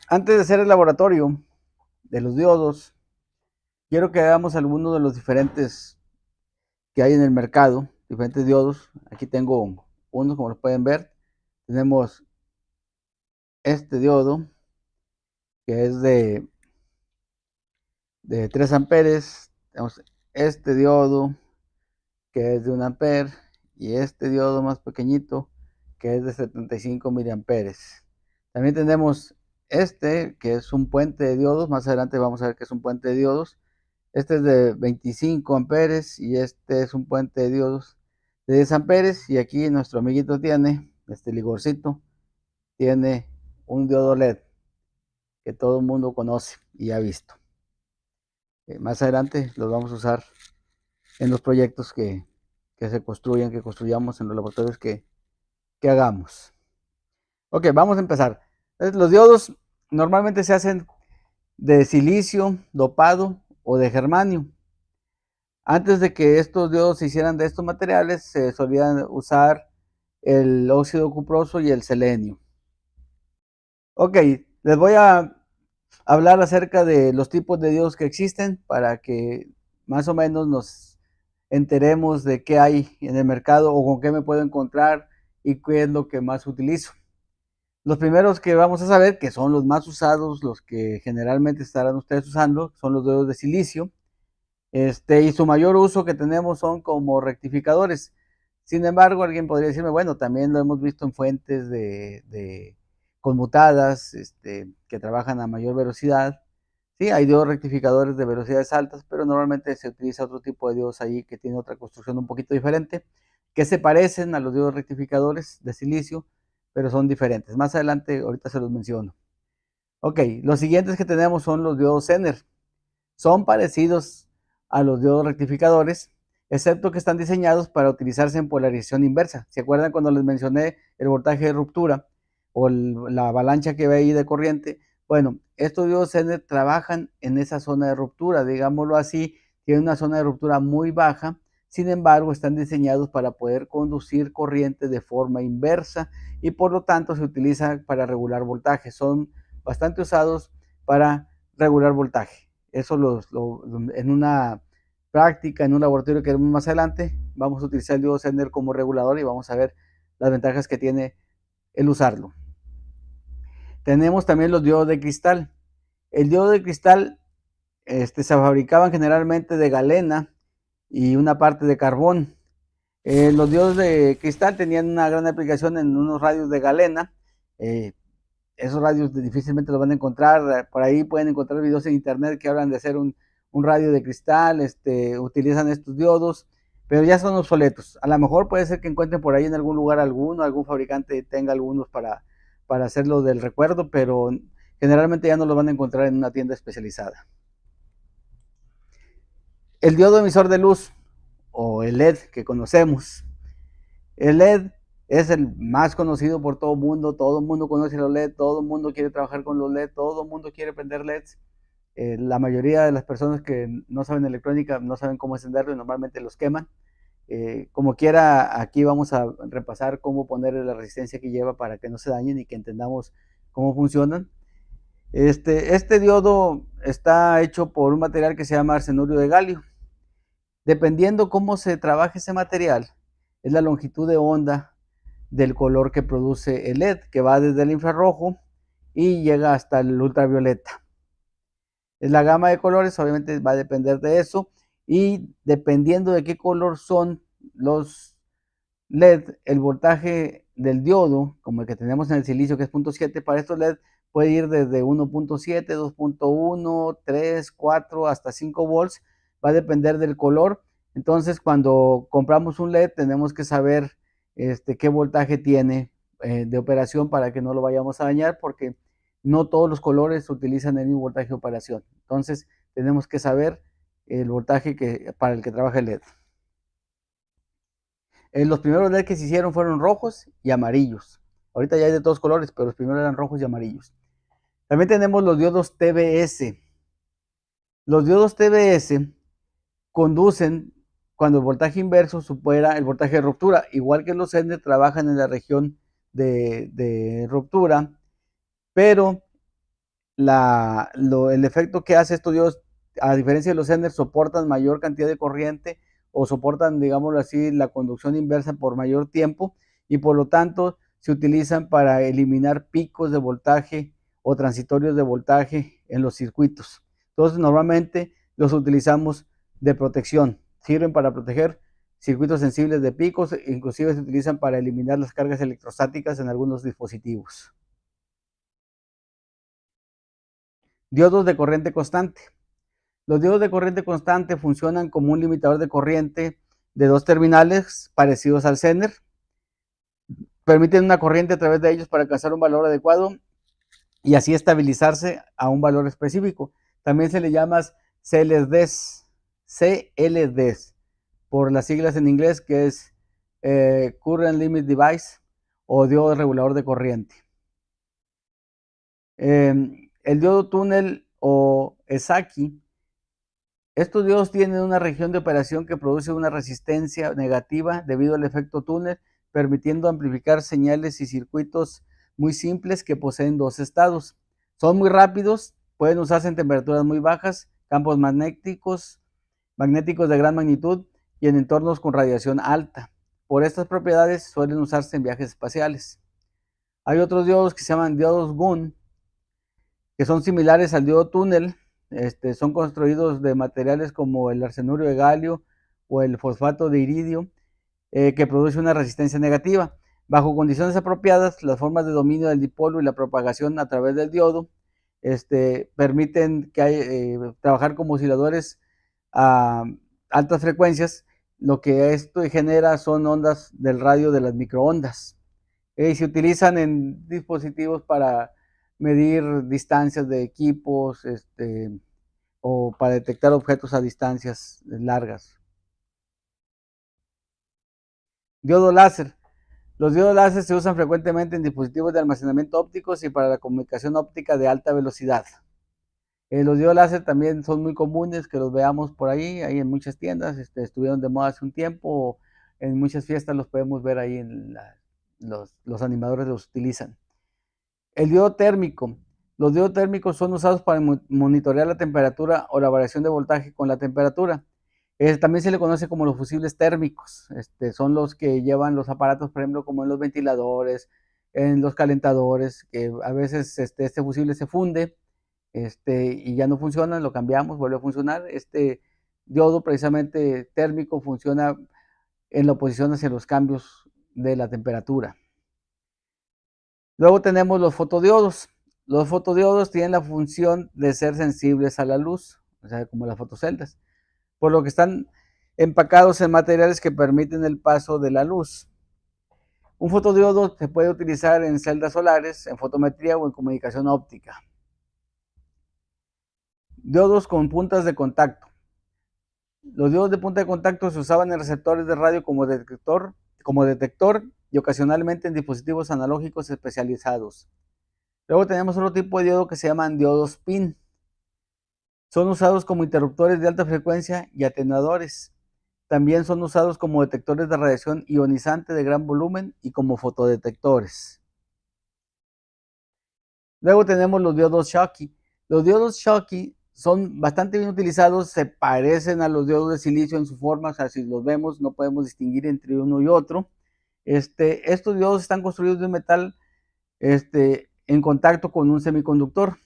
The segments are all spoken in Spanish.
Antes de hacer el laboratorio de los diodos, quiero que veamos algunos de los diferentes que hay en el mercado, diferentes diodos. Aquí tengo unos, como los pueden ver. Tenemos este diodo, que es de 3 amperes. Tenemos este diodo, que es de 1 amper, y este diodo más pequeñito, que es de 75 miliamperes. También tenemos este, que es un puente de diodos. Más adelante vamos a ver que es un puente de diodos. Este es de 25 amperes y este es un puente de diodos de 10 amperes. Y aquí nuestro amiguito tiene, este ligorcito, tiene un diodo LED que todo el mundo conoce y ha visto. Más adelante los vamos a usar en los proyectos que se construyan, que construyamos en los laboratorios que hagamos. Ok, vamos a empezar. Entonces, los diodos normalmente se hacen de silicio dopado o de germanio. Antes de que estos diodos se hicieran de estos materiales, se solían usar el óxido cuproso y el selenio. Ok, les voy a hablar acerca de los tipos de diodos que existen para que más o menos nos enteremos de qué hay en el mercado o con qué me puedo encontrar y qué es lo que más utilizo. Los primeros que vamos a saber, que son los más usados, los que generalmente estarán ustedes usando, son los diodos de silicio. Y su mayor uso que tenemos son como rectificadores. Sin embargo, alguien podría decirme, bueno, también lo hemos visto en fuentes de conmutadas, que trabajan a mayor velocidad. Sí, hay diodos rectificadores de velocidades altas, pero normalmente se utiliza otro tipo de diodos ahí que tiene otra construcción un poquito diferente, que se parecen a los diodos rectificadores de silicio, pero son diferentes. Más adelante, ahorita se los menciono. Ok, los siguientes que tenemos son los diodos Zener. Son parecidos a los diodos rectificadores, excepto que están diseñados para utilizarse en polarización inversa. ¿Se acuerdan cuando les mencioné el voltaje de ruptura o la avalancha que ve ahí de corriente? Bueno, estos diodos Zener trabajan en esa zona de ruptura, digámoslo así, tienen una zona de ruptura muy baja. Sin embargo, están diseñados para poder conducir corriente de forma inversa y por lo tanto se utilizan para regular voltaje. Son bastante usados para regular voltaje. Eso en una práctica, en un laboratorio que haremos más adelante, vamos a utilizar el diodo Zener como regulador y vamos a ver las ventajas que tiene el usarlo. Tenemos también los diodos de cristal. El diodo de cristal se fabricaban generalmente de galena y una parte de carbón. Los diodos de cristal tenían una gran aplicación en unos radios de galena. Esos radios difícilmente los van a encontrar. Por ahí pueden encontrar videos en internet que hablan de hacer un radio de cristal, utilizan estos diodos, pero ya son obsoletos. A lo mejor puede ser que encuentren por ahí en algún lugar algún fabricante tenga algunos para hacerlo del recuerdo, pero generalmente ya no los van a encontrar en una tienda especializada. El diodo emisor de luz o el LED que conocemos. El LED es el más conocido por todo el mundo conoce los LED, todo el mundo quiere trabajar con los LED, todo el mundo quiere prender LEDs. La mayoría de las personas que no saben electrónica no saben cómo encenderlo y normalmente los queman. Como quiera, aquí vamos a repasar cómo poner la resistencia que lleva para que no se dañen y que entendamos cómo funcionan. Este diodo está hecho por un material que se llama arsenurio de galio. Dependiendo cómo se trabaje ese material, es la longitud de onda del color que produce el LED, que va desde el infrarrojo y llega hasta el ultravioleta. Es la gama de colores, obviamente va a depender de eso, y dependiendo de qué color son los LED, el voltaje del diodo, como el que tenemos en el silicio, que es 0.7, para estos LED puede ir desde 1.7, 2.1, 3, 4, hasta 5 volts, va a depender del color. Entonces, cuando compramos un LED, tenemos que saber qué voltaje tiene de operación para que no lo vayamos a dañar, porque no todos los colores utilizan el mismo voltaje de operación. Entonces, tenemos que saber el voltaje para el que trabaja el LED. Los primeros LED que se hicieron fueron rojos y amarillos. Ahorita ya hay de todos colores, pero los primeros eran rojos y amarillos. También tenemos los diodos TBS. Los diodos TBS conducen cuando el voltaje inverso supera el voltaje de ruptura. Igual que los Zener trabajan en la región de ruptura, pero el efecto que hace estos diodos, a diferencia de los Zener, soportan mayor cantidad de corriente o soportan, digámoslo así, la conducción inversa por mayor tiempo y por lo tanto se utilizan para eliminar picos de voltaje o transitorios de voltaje en los circuitos. Entonces, normalmente los utilizamos de protección, sirven para proteger circuitos sensibles de picos, inclusive se utilizan para eliminar las cargas electrostáticas en algunos dispositivos. Diodos de corriente constante. Los diodos de corriente constante funcionan como un limitador de corriente de dos terminales parecidos al Zener. Permiten una corriente a través de ellos para alcanzar un valor adecuado y así estabilizarse a un valor específico. También se le llama CLDs, por las siglas en inglés, que es Current Limit Device o diodo regulador de corriente. El diodo túnel o ESAKI, estos diodos tienen una región de operación que produce una resistencia negativa debido al efecto túnel, permitiendo amplificar señales y circuitos muy simples que poseen dos estados. Son muy rápidos, pueden usarse en temperaturas muy bajas, campos magnéticos de gran magnitud y en entornos con radiación alta. Por estas propiedades suelen usarse en viajes espaciales. Hay otros diodos que se llaman diodos GUN, que son similares al diodo túnel. Son construidos de materiales como el arsenurio de galio o el fosfato de iridio, que produce una resistencia negativa. Bajo condiciones apropiadas, las formas de dominio del dipolo y la propagación a través del diodo permiten trabajar como osciladores a altas frecuencias. Lo que esto genera son ondas del radio de las microondas. Se utilizan en dispositivos para medir distancias de equipos o para detectar objetos a distancias largas. Diodo láser. Los diodos láser se usan frecuentemente en dispositivos de almacenamiento ópticos y para la comunicación óptica de alta velocidad. Los diodos láser también son muy comunes que los veamos por ahí en muchas tiendas. Estuvieron de moda hace un tiempo, en muchas fiestas los podemos ver ahí, los animadores los utilizan. El diodo térmico. Los diodos térmicos son usados para monitorear la temperatura o la variación de voltaje con la temperatura. También se le conoce como los fusibles térmicos. Son los que llevan los aparatos, por ejemplo, como en los ventiladores, en los calentadores, que a veces este fusible se funde y ya no funciona, lo cambiamos, vuelve a funcionar. Este diodo precisamente térmico funciona en la oposición hacia los cambios de la temperatura. Luego tenemos los fotodiodos. Los fotodiodos tienen la función de ser sensibles a la luz, o sea, como las fotoceldas, por lo que están empacados en materiales que permiten el paso de la luz. Un fotodiodo se puede utilizar en celdas solares, en fotometría o en comunicación óptica. Diodos con puntas de contacto. Los diodos de punta de contacto se usaban en receptores de radio como detector y ocasionalmente en dispositivos analógicos especializados. Luego tenemos otro tipo de diodo que se llaman diodos PIN. Son usados como interruptores de alta frecuencia y atenuadores. También son usados como detectores de radiación ionizante de gran volumen y como fotodetectores. Luego tenemos los diodos Schottky. Los diodos Schottky son bastante bien utilizados, se parecen a los diodos de silicio en su forma, o sea, si los vemos no podemos distinguir entre uno y otro. Estos diodos están construidos de un metal en contacto con un semiconductor.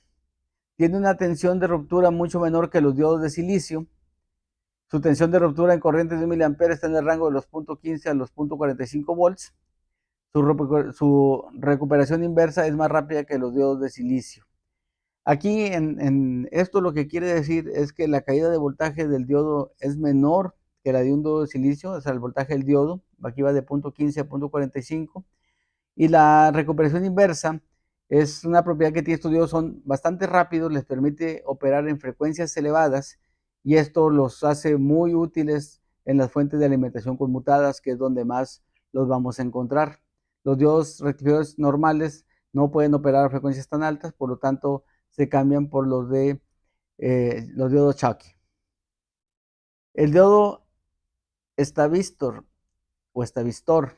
Tiene una tensión de ruptura mucho menor que los diodos de silicio. Su tensión de ruptura en corrientes de 1 mA está en el rango de los 0.15 a los 0.45 volts. Su recuperación inversa es más rápida que los diodos de silicio. Aquí en esto lo que quiere decir es que la caída de voltaje del diodo es menor que la de un diodo de silicio, o sea, el voltaje del diodo, aquí va de 0.15 a 0.45, y la recuperación inversa es una propiedad que tiene estos diodos, son bastante rápidos, les permite operar en frecuencias elevadas, y esto los hace muy útiles en las fuentes de alimentación conmutadas, que es donde más los vamos a encontrar. Los diodos rectificadores normales no pueden operar a frecuencias tan altas, por lo tanto se cambian por los diodos Schottky. El diodo estavistor o estavistor,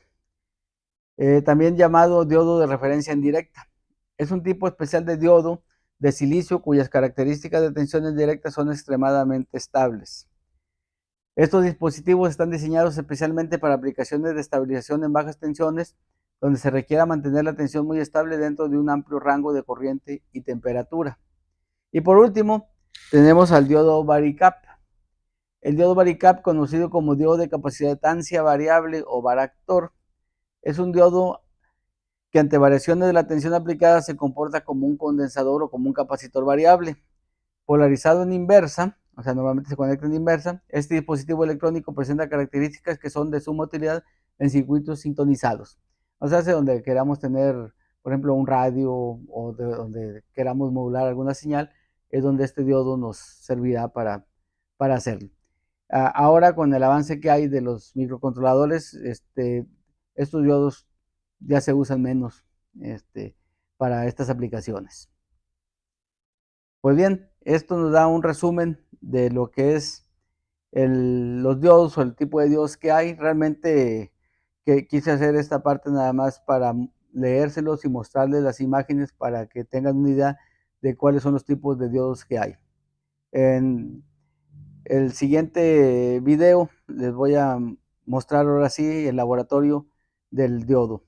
también llamado diodo de referencia indirecta, es un tipo especial de diodo de silicio cuyas características de tensiones directas son extremadamente estables. Estos dispositivos están diseñados especialmente para aplicaciones de estabilización en bajas tensiones, donde se requiera mantener la tensión muy estable dentro de un amplio rango de corriente y temperatura. Y por último, tenemos al diodo Varicap. El diodo Varicap, conocido como diodo de capacitancia variable o varactor, es un diodo que ante variaciones de la tensión aplicada se comporta como un condensador o como un capacitor variable. Polarizado en inversa, o sea, normalmente se conecta en inversa, este dispositivo electrónico presenta características que son de suma utilidad en circuitos sintonizados. O sea, donde queramos tener, por ejemplo, un radio o donde queramos modular alguna señal, es donde este diodo nos servirá para hacerlo. Ahora, con el avance que hay de los microcontroladores, estos diodos ya se usan menos para estas aplicaciones. Pues bien, esto nos da un resumen de lo que es los diodos o el tipo de diodos que hay. Realmente que quise hacer esta parte nada más para leérselos y mostrarles las imágenes para que tengan una idea de cuáles son los tipos de diodos que hay. En el siguiente video les voy a mostrar ahora sí el laboratorio del diodo.